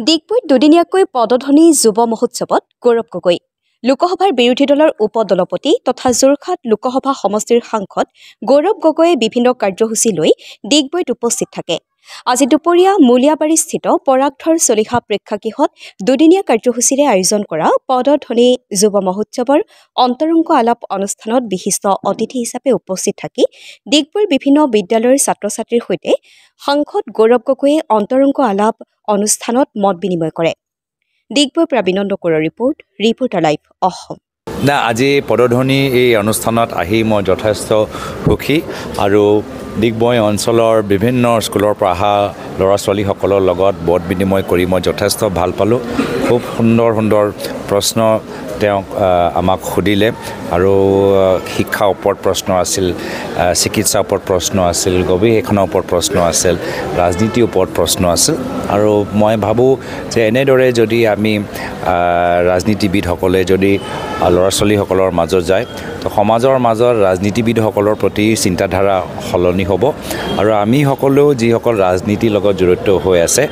ডিগবৈত দুদিনীয়াকৈ পদধনী যুৱ মহোৎসৱত গৌৰৱ গগৈ লোকসভাৰ বিৰোধী দলৰ উপদলপতি তথা যোৰহাট লোকসভা সমষ্টিৰ সাংসদ গৌৰৱ গগৈয়ে বিভিন্ন কাৰ্যসূচী লৈ ডিগবৈত উপস্থিত থাকে। আজি দুপৰীয়া মূলিয়াবাৰীস্থিত পৰাগধৰ চলিহা প্ৰেক্ষাগৃহত দুদিনীয়া কাৰ্যসূচীৰে আয়োজন কৰা পদধনী যুৱ মহোৎসৱৰ অন্তৰংগ আলাপ অনুষ্ঠানত বিশিষ্ট অতিথি হিচাপে উপস্থিত থাকি ডিগবৈৰ বিভিন্ন বিদ্যালয়ৰ ছাত্ৰ ছাত্ৰীৰ সৈতে সাংসদ গৌৰৱ গগৈয়ে অন্তৰংগ আলাপ অনুষ্ঠানত মত বিনিময় কৰে। ডিগবৈৰ পৰা বিনন্দ কোঁৱৰৰ ৰিপৰ্টাৰ লাইভ অসম। আজি পদধনী এই অনুষ্ঠানত আহি মই যথেষ্ট সুখী আৰু ডিগবৈ অঞ্চলৰ বিভিন্ন স্কুলৰ পৰা অহা ল'ৰা ছোৱালীসকলৰ লগত মত বিনিময় কৰি মই যথেষ্ট ভাল পালোঁ। খুব সুন্দৰ সুন্দৰ প্ৰশ্ন তেওঁক আমাক সুধিলে আৰু শিক্ষাৰ ওপৰত প্ৰশ্ন আছিল, চিকিৎসাৰ ওপৰত প্ৰশ্ন আছিল, গৱেষণাৰ ওপৰত প্ৰশ্ন আছিল, ৰাজনীতিৰ ওপৰত প্ৰশ্ন আছিল। আৰু মই ভাবোঁ যে এনেদৰে যদি আমি ৰাজনীতিবিদসকলে যদি ল'ৰা ছোৱালীসকলৰ মাজত যায় তো সমাজৰ মাজত ৰাজনীতিবিদসকলৰ প্ৰতি চিন্তাধাৰা সলনি হ'ব আৰু আমি সকলেও যিসকল ৰাজনীতিৰ লগত জড়িত হৈ আছে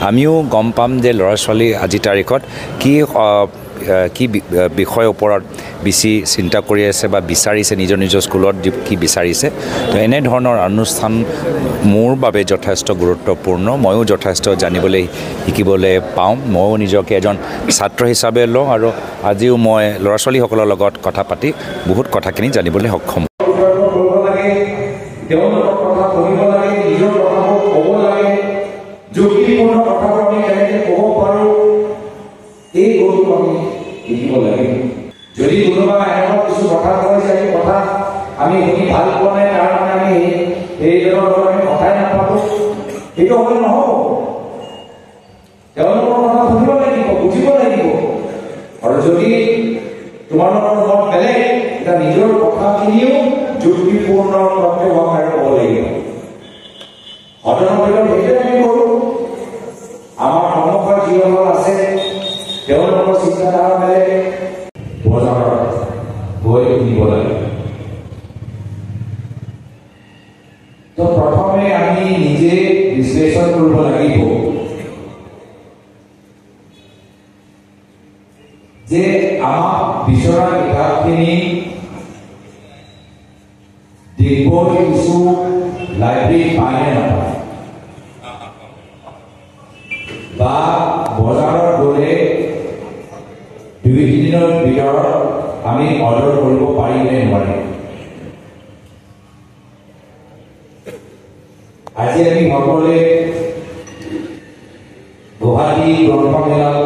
আমিও গম পাম যে ল'ৰা ছোৱালী আজিৰ তাৰিখত কি বিষয়ৰ ওপৰত বেছি চিন্তা কৰি আছে বা বিচাৰিছে, নিজৰ নিজৰ স্কুলত কি বিচাৰিছে। তো এনেধৰণৰ অনুষ্ঠান মোৰ বাবে যথেষ্ট গুৰুত্বপূৰ্ণ। ময়ো যথেষ্ট জানিবলৈ শিকিবলৈ পাওঁ। ময়ো নিজকে এজন ছাত্ৰ হিচাপে লওঁ আৰু আজিও মই ল'ৰা ছোৱালীসকলৰ লগত কথা পাতি বহুত কথাখিনি জানিবলৈ সক্ষম। যদি কোনোবা এনেকুৱা কিছু কথা কৈছে সেই কথা আমি শুনি ভাল পোৱা নাই তাৰ কাৰণে আমি সেইজনৰ লগত আমি কথাই নাপাতো, সেইটো হ'লে নহ'ব। তেওঁলোকৰ কথা শুনিব লাগিব, বুজিব লাগিব। আৰু যদি তোমালোকৰ মত বেলেগ তেতিয়া নিজৰ কথাখিনিও যুক্তিপূৰ্ণ তথ্যভাৱে ক'ব লাগিব। সদনৰ ভিতৰত সেইটোৱে আমি কৰোঁ। আমাৰ সন্মুখত যিসকল আছে তেওঁলোকৰ চিন্তাধাৰা বেলেগ, বজাৰত গৈ কিনিব লাগে। তো প্ৰথমে আমি নিজে বিশ্লেষণ কৰিব লাগিব যে আমাক বিচৰা কিতাপখিনি ডিগবৈত কিছু লাইব্ৰেৰীত পায়নে নাপায় বা বজাৰত গ'লে 2 দিনৰ ভিতৰত আমি অৰ্ডাৰ কৰিব পাৰিম নে নোৱাৰিম। আজি আমি সকলোৱে গুৱাহাটী গ্ৰন্থমেলাত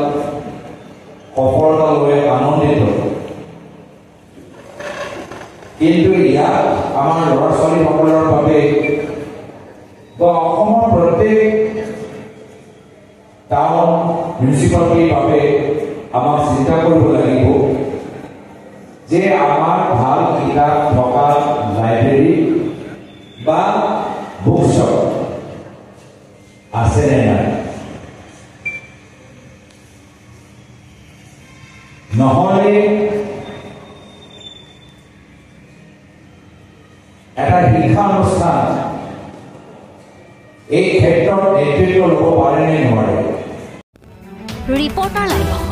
সফলতা লৈ আনন্দিত, কিন্তু ইয়াত আমাৰ ল'ৰা ছোৱালীসকলৰ বাবে বা অসমৰ প্ৰত্যেক টাউন মিউনিচিপালিটিৰ বাবে আমাক চিন্তা কৰিব লাগিব যে আমাৰ ভাল কিতাপ থকা লাইব্ৰেৰী বা বুকশ্বপ আছে নে নাই। নহ'লে এটা শিক্ষা অনুষ্ঠান এই ক্ষেত্ৰত নেতৃত্ব ল'ব পাৰে নে নোৱাৰে। Reporter live.